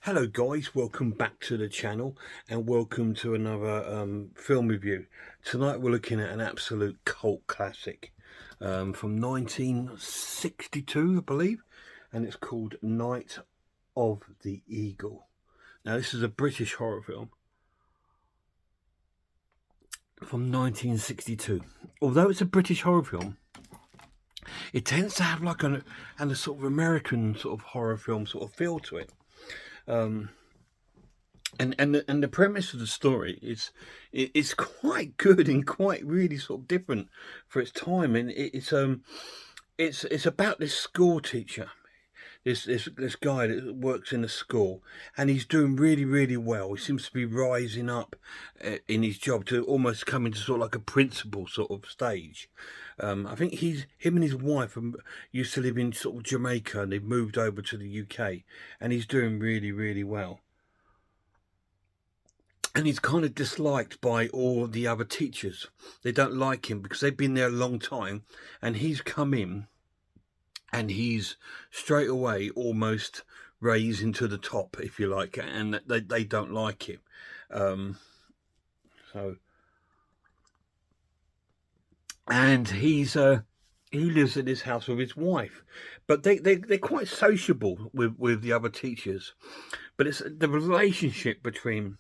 Hello guys, welcome back to the channel and welcome to another film review. Tonight we're looking at an absolute cult classic from 1962 I believe, and it's called Night of the Eagle. Now this is a British horror film from 1962. Although it's a British horror film, it tends to have like a sort of American sort of horror film sort of feel to it. And the premise of the story is quite good and quite really sort of different for its time. And it's about this school teacher, this guy that works in a school, and he's doing really well. He seems to be rising up in his job to almost come into sort of like a principal sort of stage. I think him and his wife used to live in sort of Jamaica, and they've moved over to the UK, and he's doing really well. And he's kind of disliked by all the other teachers. They don't like him because they've been there a long time, and he's come in and he's straight away almost raised into the top, if you like, and they don't like him. And he lives in his house with his wife, but they're quite sociable with the other teachers. But it's the relationship between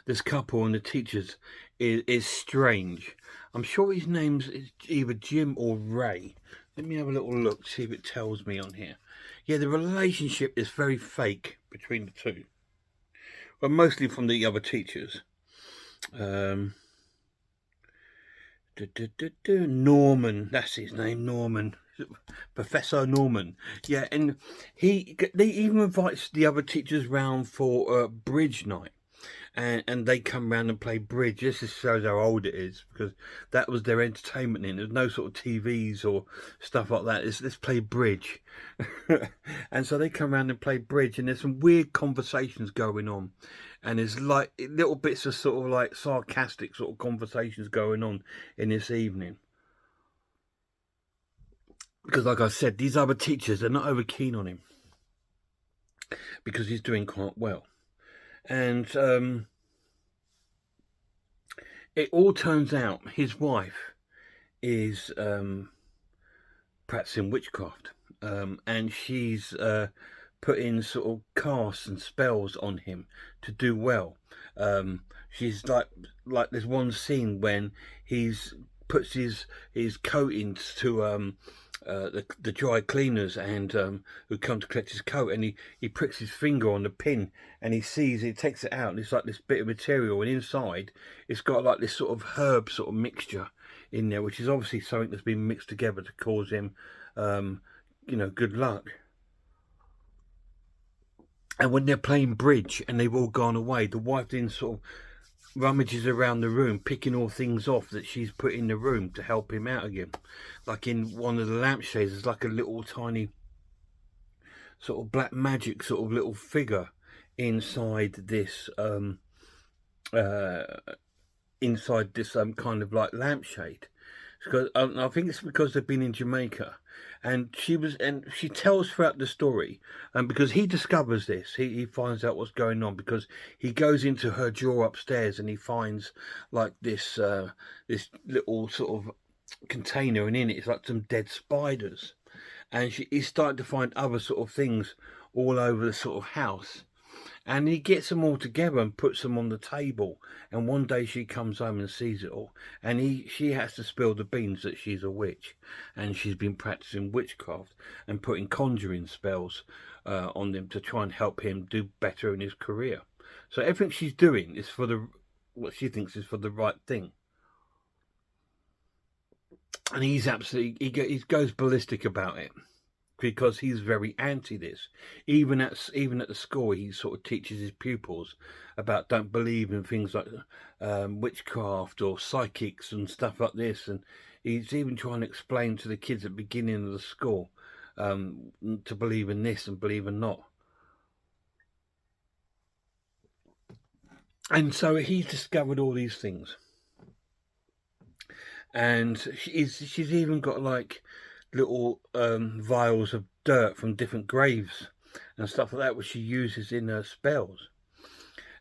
this couple and the teachers is strange. I'm sure his name's either Jim or Ray. Let me have a little look, see if it tells me on here. Yeah, the relationship is very fake between the two. Well, mostly from the other teachers. Norman, that's his name, Norman. Professor Norman. Yeah, and they even invites the other teachers round for bridge night. And they come round and play bridge. This just shows how old it is, because that was their entertainment. There's no sort of TVs or stuff like that. Let's play bridge. And so they come round and play bridge, and there's some weird conversations going on, and there's like little bits of sort of like sarcastic sort of conversations going on in this evening. Because like I said, these other teachers are not over keen on him because he's doing quite well. And it all turns out his wife is practicing witchcraft, and she's putting sort of casts and spells on him to do well. She's like there's one scene when he's puts his coat into the dry cleaners and who come to collect his coat, and he pricks his finger on the pin, and he takes it out, and it's like this bit of material, and inside it's got like this sort of herb sort of mixture in there, which is obviously something that's been mixed together to cause him good luck. And when they're playing bridge and they've all gone away, the wife then sort of rummages around the room, picking all things off that she's put in the room to help him out again. Like in one of the lampshades, there's like a little tiny sort of black magic sort of little figure inside this kind of like lampshade. Because I think it's because they've been in Jamaica, and she tells throughout the story, and because he discovers this, he finds out what's going on, because he goes into her drawer upstairs and he finds like this little sort of container, and in it is like some dead spiders, and he's starting to find other sort of things all over the sort of house. And he gets them all together and puts them on the table. And one day she comes home and sees it all. And she has to spill the beans that she's a witch. And she's been practicing witchcraft and putting conjuring spells on them to try and help him do better in his career. So everything she's doing is for what she thinks is for the right thing. And he's absolutely, he goes ballistic about it, because he's very anti this. Even at the school, he sort of teaches his pupils about don't believe in things like witchcraft or psychics and stuff like this. And he's even trying to explain to the kids at the beginning of the school to believe in this and believe in not. And so he's discovered all these things. And she's even got like little vials of dirt from different graves and stuff like that, which she uses in her spells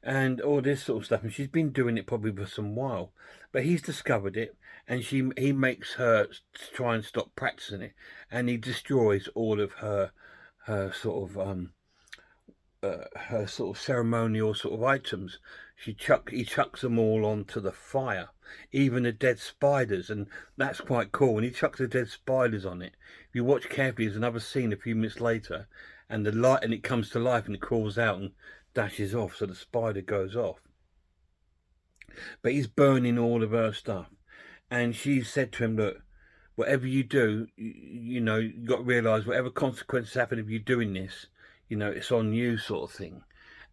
and all this sort of stuff. And she's been doing it probably for some while, but he's discovered it, and he makes her try and stop practicing it, and he destroys all of her sort of her sort of ceremonial sort of items. He chucks them all onto the fire, even the dead spiders, and that's quite cool. When he chucks the dead spiders on it, if you watch carefully, there's another scene a few minutes later, and it comes to life and it crawls out and dashes off, so the spider goes off. But he's burning all of her stuff, and she said to him, "Look, whatever you do, you know, you got to realise whatever consequences happen if you're doing this, you know, it's on you," sort of thing.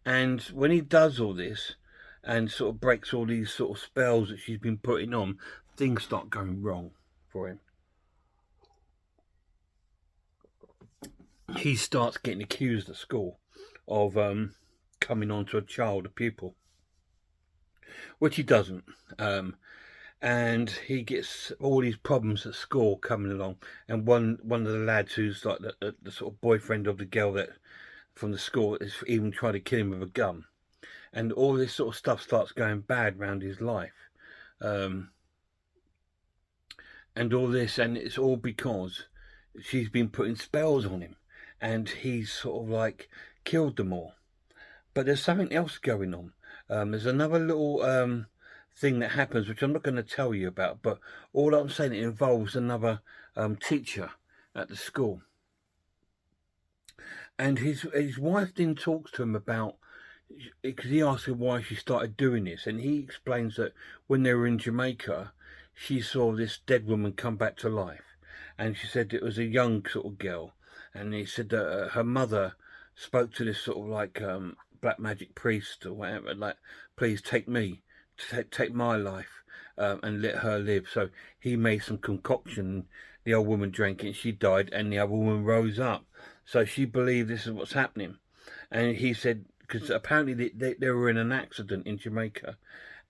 And when he does all this and sort of breaks all these sort of spells that she's been putting on, things start going wrong for him. He starts getting accused at school of coming onto a pupil, which he doesn't. And he gets all these problems at school coming along. And one of the lads who's like the sort of boyfriend of the girl that from the school is even trying to kill him with a gun. And all this sort of stuff starts going bad around his life. And all this, and it's all because she's been putting spells on him, and he's sort of like killed them all. But there's something else going on. There's another little thing that happens, which I'm not going to tell you about, but all I'm saying, it involves another teacher at the school. And his wife then talks to him about, because he asks her why she started doing this, and he explains that when they were in Jamaica, she saw this dead woman come back to life, and she said it was a young sort of girl, and he said that her mother spoke to this sort of like black magic priest or whatever, like, please take me, take my life, and let her live. So he made some concoction, the old woman drank it, and she died, and the other woman rose up. So she believed this is what's happening. And he said, because apparently they were in an accident in Jamaica,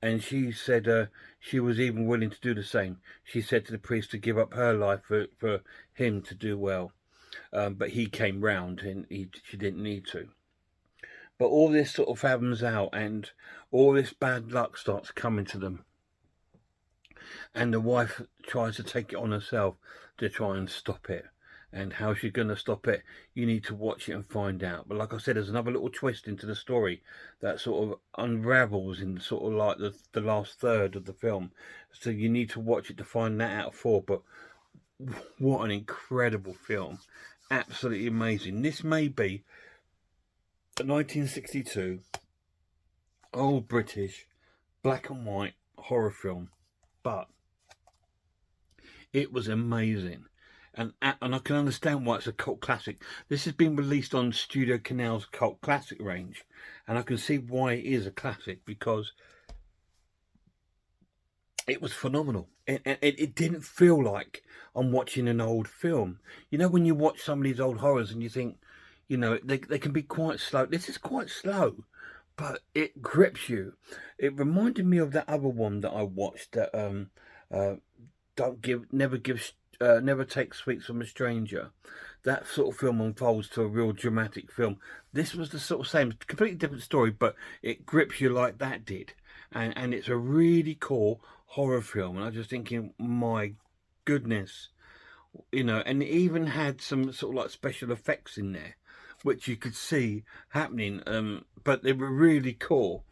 and she said she was even willing to do the same. She said to the priest to give up her life for him to do well. But he came round, and she didn't need to. But all this sort of happens out, and all this bad luck starts coming to them. And the wife tries to take it on herself to try and stop it. And how she's going to stop it, you need to watch it and find out. But like I said, there's another little twist into the story that sort of unravels in sort of like the last third of the film. So you need to watch it to find that out for. But what an incredible film. Absolutely amazing. This may be a 1962 old British black and white horror film, but it was amazing. And I can understand why it's a cult classic. This has been released on Studio Canal's cult classic range, and I can see why it is a classic, because it was phenomenal. It didn't feel like I'm watching an old film. You know, when you watch some of these old horrors and you think, you know, they can be quite slow. This is quite slow, but it grips you. It reminded me of that other one that I watched, that Never Take Sweets from a Stranger. That sort of film unfolds to a real dramatic film. This was the sort of same, completely different story, but it grips you like that did. And it's a really cool horror film. And I was just thinking, my goodness, you know, and it even had some sort of like special effects in there, which you could see happening, but they were really cool.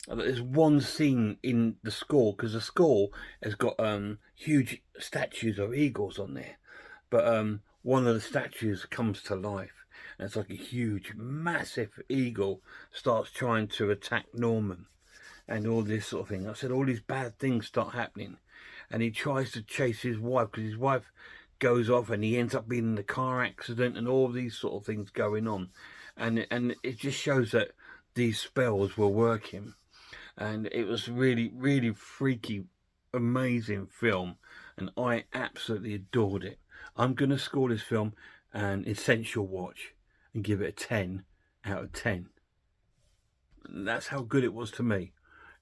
There's one scene in the score, because the score has got huge statues of eagles on there, but one of the statues comes to life, and it's like a huge, massive eagle starts trying to attack Norman, and all this sort of thing. I said all these bad things start happening, and he tries to chase his wife, because his wife goes off, and he ends up being in a car accident, and all these sort of things going on, and it just shows that these spells were working. And it was really, really freaky, amazing film, and I absolutely adored it. I'm going to score this film an essential watch and give it a 10 out of 10. That's how good it was to me.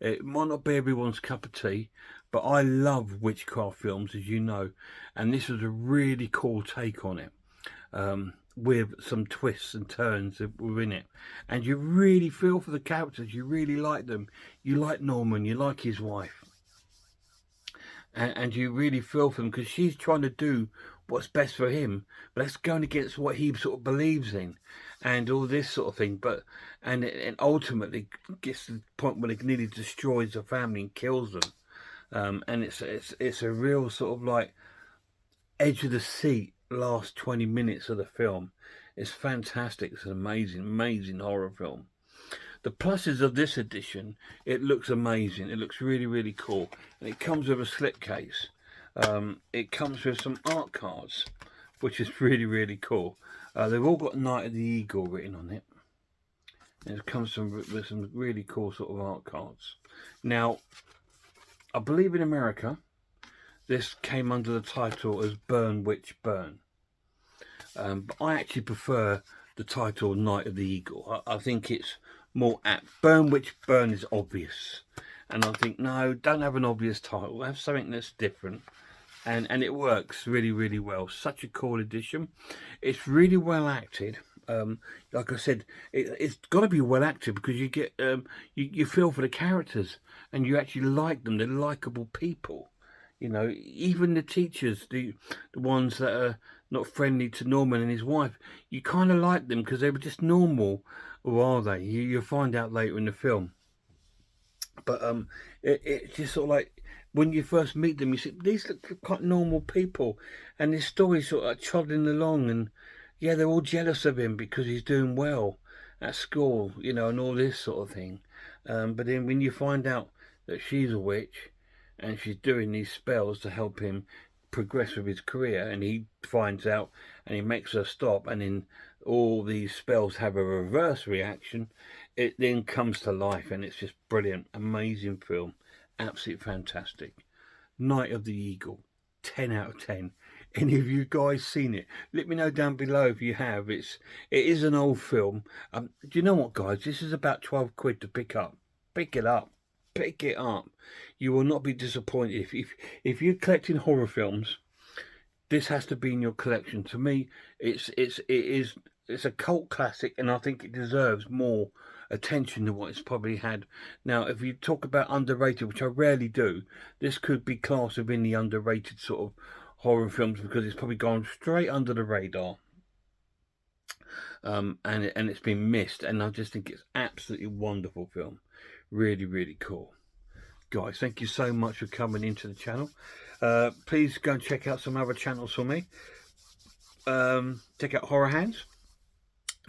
It might not be everyone's cup of tea, but I love witchcraft films, as you know, and this was a really cool take on it. with some twists and turns within it, and you really feel for the characters. You really like them. You like Norman. You like his wife, and you really feel for him because she's trying to do what's best for him, but that's going against what he sort of believes in, and all this sort of thing. But and ultimately gets to the point where it nearly destroys the family and kills them. And it's a real sort of like edge of the seat last 20 minutes of the film. It's fantastic. It's an amazing horror film. The pluses of this edition, it looks amazing. It looks really cool. And it comes with a slipcase. It comes with some art cards, which is really cool. They've all got Night of the Eagle written on it. And it comes with some really cool sort of art cards. Now, I believe in America, this came under the title as Burn Witch Burn. But I actually prefer the title Night of the Eagle. I think it's more apt. Burn Witch Burn is obvious. And I think, no, don't have an obvious title. Have something that's different. And it works really well. Such a cool edition. It's really well acted. Like I said, it's got to be well acted because you get you feel for the characters and you actually like them. They're likable people. You know, even the teachers, the ones that are not friendly to Norman and his wife, you kind of like them because they were just normal, or are they? You'll find out later in the film. But it's just sort of like when you first meet them, you see these look quite normal people, and this story's sort of like trotting along, and yeah, they're all jealous of him because he's doing well at school, you know, and all this sort of thing. But then when you find out that she's a witch and she's doing these spells to help him progress with his career, and he finds out and he makes her stop, and then all these spells have a reverse reaction, it then comes to life, and it's just brilliant. Amazing film, absolutely fantastic. Night of the Eagle, 10 out of 10. Any of you guys seen it? Let me know down below if you have. It is an old film. Do you know what, guys? This is about 12 quid to pick up. Pick it up. Pick it up. You will not be disappointed. If you're collecting horror films, this has to be in your collection. To me, it's a cult classic, and I think it deserves more attention than what it's probably had. Now, if you talk about underrated, which I rarely do, this could be classed within the underrated sort of horror films because it's probably gone straight under the radar. And it's been missed, and I just think it's absolutely wonderful film. Really cool. Guys, thank you so much for coming into the channel. Please go and check out some other channels for me. Check out Horror Hands,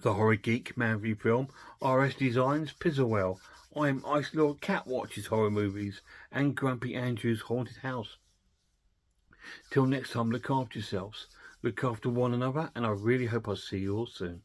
The Horror Geek, Man v Film, RS Designs, Pizzlewell. I'm Ice Lord Cat Watches Horror Movies, and Grumpy Andrew's Haunted House. Till next time, look after yourselves, look after one another, and I really hope I'll see you all soon.